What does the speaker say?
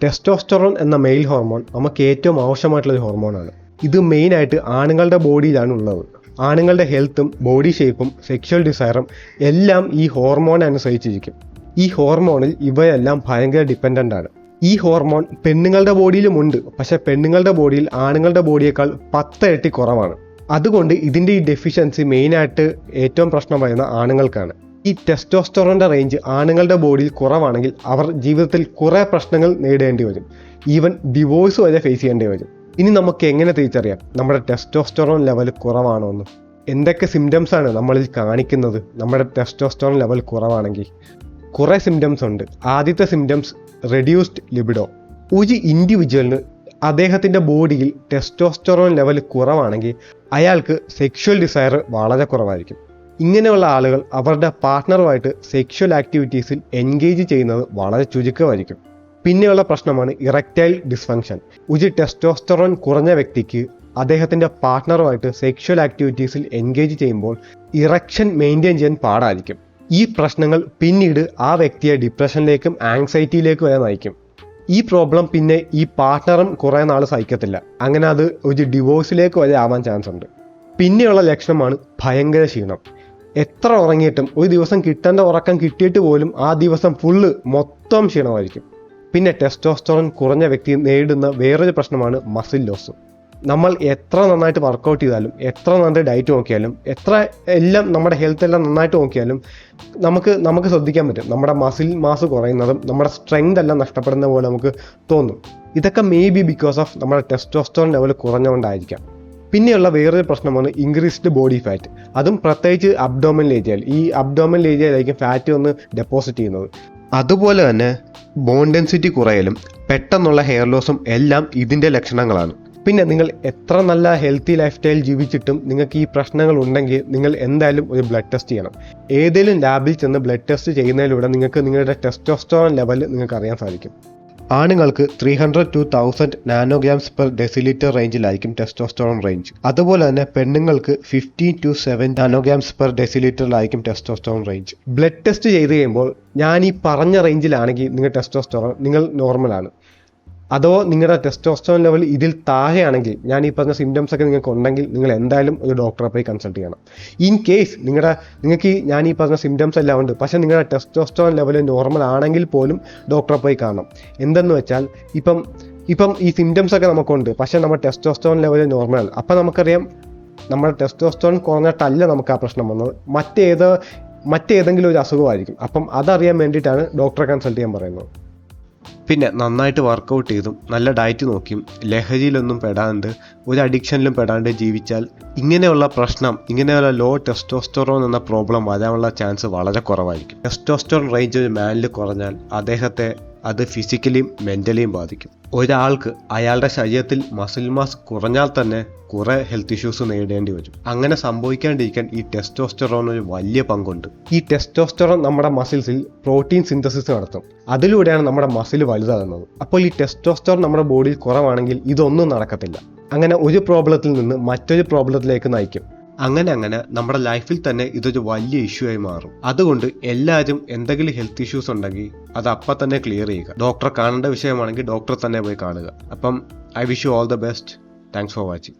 Testosterone എന്ന male hormone നമുക്ക് ഏറ്റവും ആവശ്യമായിട്ടുള്ളൊരു ഹോർമോണാണ്. ഇത് മെയിനായിട്ട് ആണുങ്ങളുടെ ബോഡിയിലാണ് ഉള്ളത്. ആണുങ്ങളുടെ ഹെൽത്തും ബോഡി ഷേപ്പും സെക്ഷൽ ഡിസയറും എല്ലാം ഈ ഹോർമോൺ അനുസരിച്ചിരിക്കും. ഈ ഹോർമോണിൽ ഇവയെല്ലാം ഭയങ്കര ഡിപ്പെൻഡൻ്റ് ആണ്. ഈ ഹോർമോൺ പെണ്ണുങ്ങളുടെ ബോഡിയിലുമുണ്ട്, പക്ഷേ പെണ്ണുങ്ങളുടെ ബോഡിയിൽ ആണുങ്ങളുടെ ബോഡിയേക്കാൾ 10 ഇരട്ടി കുറവാണ്. അതുകൊണ്ട് ഇതിൻ്റെ ഈ ഡെഫിഷ്യൻസി മെയിനായിട്ട് ഏറ്റവും പ്രശ്നം വരുന്ന ആണുങ്ങൾക്കാണ്. ഈ ടെസ്റ്റോസ്റ്ററോണിൻ്റെ റേഞ്ച് ആണുങ്ങളുടെ ബോഡിയിൽ കുറവാണെങ്കിൽ അവർ ജീവിതത്തിൽ കുറേ പ്രശ്നങ്ങൾ നേരിടേണ്ടി വരും. ഈവൻ ഡിവോഴ്സ് വരെ ഫേസ് ചെയ്യേണ്ടി വരും. ഇനി നമുക്ക് എങ്ങനെ തിരിച്ചറിയാം നമ്മുടെ ടെസ്റ്റോസ്റ്ററോൺ ലെവൽ കുറവാണോ എന്ന്? എന്തൊക്കെ സിംറ്റംസാണ് നമ്മളിൽ കാണിക്കുന്നത് നമ്മുടെ ടെസ്റ്റോസ്റ്ററോൺ ലെവൽ കുറവാണെങ്കിൽ? കുറേ സിംറ്റംസ് ഉണ്ട്. ആദ്യത്തെ സിംറ്റംസ് റെഡ്യൂസ്ഡ് ലിബിഡോ. ഒരു ഇൻഡിവിജ്വലിന് അദ്ദേഹത്തിൻ്റെ ബോഡിയിൽ ടെസ്റ്റോസ്റ്ററോൺ ലെവൽ കുറവാണെങ്കിൽ അയാൾക്ക് സെക്ഷൽ ഡിസയർ വളരെ കുറവായിരിക്കും. ഇങ്ങനെയുള്ള ആളുകൾ അവരുടെ പാർട്ട്ണറുമായിട്ട് സെക്ഷൽ ആക്ടിവിറ്റീസിൽ എൻഗേജ് ചെയ്യുന്നത് വളരെ ചുരുക്കമായിരിക്കും. പിന്നെയുള്ള പ്രശ്നമാണ് ഇറക്റ്റൈൽ ഡിസ്ഫങ്ഷൻ. ഒരു ടെസ്റ്റോസ്റ്ററോൺ കുറഞ്ഞ വ്യക്തിക്ക് അദ്ദേഹത്തിൻ്റെ പാർട്ട്ണറുമായിട്ട് സെക്ഷൽ ആക്ടിവിറ്റീസിൽ എൻഗേജ് ചെയ്യുമ്പോൾ ഇറക്ഷൻ മെയിൻറ്റെയിൻ ചെയ്യാൻ പാടായിരിക്കും. ഈ പ്രശ്നങ്ങൾ പിന്നീട് ആ വ്യക്തിയെ ഡിപ്രഷനിലേക്കും ആങ്സൈറ്റിയിലേക്കും വരെ നയിക്കും. ഈ പ്രോബ്ലം പിന്നെ ഈ പാർട്ട്ണറും കുറേ നാൾ സഹിക്കത്തില്ല. അങ്ങനെ അത് ഒരു ഡിവോഴ്സിലേക്ക് വരെ ആവാൻ ചാൻസ് ഉണ്ട്. പിന്നെയുള്ള ലക്ഷണമാണ് ഭയങ്കര ക്ഷീണം. എത്ര ഉറങ്ങിയിട്ടും ഒരു ദിവസം കിട്ടേണ്ട ഉറക്കം കിട്ടിയിട്ട് പോലും ആ ദിവസം മൊത്തം ക്ഷീണമായിരിക്കും. പിന്നെ ടെസ്റ്റോസ്റ്ററോൺ കുറഞ്ഞ വ്യക്തി നേരിടുന്ന വേറൊരു പ്രശ്നമാണ് മസിൽ ലോസ്. നമ്മൾ എത്ര നന്നായിട്ട് വർക്കൗട്ട് ചെയ്താലും, എത്ര നന്നായിട്ട് ഡയറ്റ് നോക്കിയാലും, എത്ര എല്ലാം നമ്മുടെ ഹെൽത്ത് എല്ലാം നന്നായിട്ട് നോക്കിയാലും നമുക്ക് ശ്രദ്ധിക്കാൻ പറ്റും നമ്മുടെ മസിൽ മാസ് കുറയുന്നതും നമ്മുടെ സ്ട്രെങ്ത് എല്ലാം നഷ്ടപ്പെടുന്ന പോലെ നമുക്ക് തോന്നും. ഇതൊക്കെ മേ ബി ബിക്കോസ് ഓഫ് നമ്മുടെ ടെസ്റ്റോസ്റ്ററോൺ ലെവൽ കുറഞ്ഞുകൊണ്ടായിരിക്കാം. പിന്നെയുള്ള വേറൊരു പ്രശ്നമാണ് ഇൻക്രീസ്ഡ് ബോഡി ഫാറ്റ്. അതും പ്രത്യേകിച്ച് അബ്ഡോമിനൽ ഏരിയയിൽ. ഈ അബ്ഡോമിനൽ ഏരിയയിലായിരിക്കും ഫാറ്റ് ഒന്ന് ഡെപ്പോസിറ്റ് ചെയ്യുന്നത്. അതുപോലെ തന്നെ ബോൺ ഡെൻസിറ്റി കുറയലും പെട്ടെന്നുള്ള ഹെയർ ലോസും എല്ലാം ഇതിൻ്റെ ലക്ഷണങ്ങളാണ്. പിന്നെ നിങ്ങൾ എത്ര നല്ല ഹെൽത്തി ലൈഫ് സ്റ്റൈൽ ജീവിച്ചിട്ടും നിങ്ങൾക്ക് ഈ പ്രശ്നങ്ങൾ ഉണ്ടെങ്കിൽ നിങ്ങൾ എന്തായാലും ഒരു ബ്ലഡ് ടെസ്റ്റ് ചെയ്യണം. ഏതെങ്കിലും ലാബിൽ ചെന്ന് ബ്ലഡ് ടെസ്റ്റ് ചെയ്യുന്നതിലൂടെ നിങ്ങൾക്ക് നിങ്ങളുടെ ടെസ്റ്റോസ്റ്ററോൺ ലെവൽ നിങ്ങൾക്ക് അറിയാൻ സാധിക്കും. ആണുങ്ങൾക്ക് 300 to 1000 നാനോഗ്രാംസ് പെർ ഡെസിലിറ്റർ റേഞ്ചിലായിരിക്കും ടെസ്റ്റോസ്റ്ററോൺ റേഞ്ച്. അതുപോലെ തന്നെ പെണ്ണുങ്ങൾക്ക് 15 to 7 നാനോഗ്രാംസ് പെർ ഡെസിലിറ്ററിലായിരിക്കും ടെസ്റ്റോസ്റ്ററോൺ റേഞ്ച്. ബ്ലഡ് ടെസ്റ്റ് ചെയ്ത് കഴിയുമ്പോൾ ഞാൻ ഈ പറഞ്ഞ റേഞ്ചിലാണെങ്കിൽ നിങ്ങൾ ടെസ്റ്റോസ്റ്ററോൺ നിങ്ങൾ നോർമലാണ്. അതോ നിങ്ങളുടെ ടെസ്റ്റോസ്റ്ററോൺ ലെവൽ ഇതിൽ താഴെയാണെങ്കിൽ, ഞാൻ ഈ പറഞ്ഞ സിംറ്റംസ് ഒക്കെ നിങ്ങൾക്ക് ഉണ്ടെങ്കിൽ നിങ്ങൾ എന്തായാലും ഒരു ഡോക്ടറെ പോയി കൺസൾട്ട് ചെയ്യണം. ഇൻ കേസ് നിങ്ങൾക്ക് ഞാൻ ഈ പറഞ്ഞ സിംറ്റംസ് എല്ലാം ഉണ്ട്, പക്ഷേ നിങ്ങളുടെ ടെസ്റ്റോസ്റ്ററോൺ ലെവൽ നോർമൽ ആണെങ്കിൽ പോലും ഡോക്ടറെ പോയി കാണണം. എന്തെന്ന് വെച്ചാൽ ഇപ്പം ഈ സിംറ്റംസ് ഒക്കെ നമുക്കുണ്ട്, പക്ഷേ നമ്മുടെ ടെസ്റ്റോസ്റ്ററോൺ ലെവൽ നോർമലാണ്. അപ്പം നമുക്കറിയാം നമ്മുടെ ടെസ്റ്റോസ്റ്ററോൺ കുറഞ്ഞിട്ടല്ല നമുക്ക് ആ പ്രശ്നം വന്നത്, മറ്റേതെങ്കിലും ഒരു അസുഖമായിരിക്കും. അപ്പം അതറിയാൻ വേണ്ടിയിട്ടാണ് ഡോക്ടറെ കൺസൾട്ട് ചെയ്യാൻ പറയുന്നത്. പിന്നെ നന്നായിട്ട് വർക്കൗട്ട് ചെയ്തും നല്ല ഡയറ്റ് നോക്കിയും ലഹരിയിലൊന്നും പെടാണ്ട് ഒരു അഡിക്ഷനിലും പെടാണ്ട് ജീവിച്ചാൽ ഇങ്ങനെയുള്ള ലോ ടെസ്റ്റോസ്റ്ററോൺ എന്ന പ്രോബ്ലം വരാനുള്ള ചാൻസ് വളരെ കുറവായിരിക്കും. ടെസ്റ്റോസ്റ്ററോൺ റേഞ്ച് ഒരു മാനിൽ കുറഞ്ഞാൽ അദ്ദേഹത്തെ അത് ഫിസിക്കലിയും മെൻ്റലിയും ബാധിക്കും. ഒരാൾക്ക് അയാളുടെ ശരീരത്തിൽ മസിൽ മാസ് കുറഞ്ഞാൽ തന്നെ കുറേ ഹെൽത്ത് ഇഷ്യൂസ് നേരിടേണ്ടി വരും. അങ്ങനെ സംഭവിക്കാണ്ടിരിക്കാൻ ഈ ടെസ്റ്റോസ്റ്ററോൺ ഒരു വലിയ പങ്കുണ്ട്. ഈ ടെസ്റ്റോസ്റ്ററോൺ നമ്മുടെ മസിൽസിൽ പ്രോട്ടീൻ സിന്തസിസ് നടത്തും. അതിലൂടെയാണ് നമ്മുടെ മസിൽ വലുതാകുന്നത്. അപ്പോൾ ഈ ടെസ്റ്റോസ്റ്ററോൺ നമ്മുടെ ബോഡിയിൽ കുറവാണെങ്കിൽ ഇതൊന്നും നടക്കത്തില്ല. അങ്ങനെ ഒരു പ്രോബ്ലത്തിൽ നിന്ന് മറ്റൊരു പ്രോബ്ലത്തിലേക്ക് നയിക്കും. അങ്ങനെ നമ്മുടെ ലൈഫിൽ തന്നെ ഇതൊരു വലിയ ഇഷ്യൂ ആയി മാറും. അതുകൊണ്ട് എല്ലാവരും എന്തെങ്കിലും ഹെൽത്ത് ഇഷ്യൂസ് ഉണ്ടെങ്കിൽ അത് അപ്പം തന്നെ ക്ലിയർ ചെയ്യുക. ഡോക്ടറെ കാണേണ്ട വിഷയമാണെങ്കിൽ ഡോക്ടറെ തന്നെ പോയി കാണുക. അപ്പം I wish you all the best. Thanks for watching.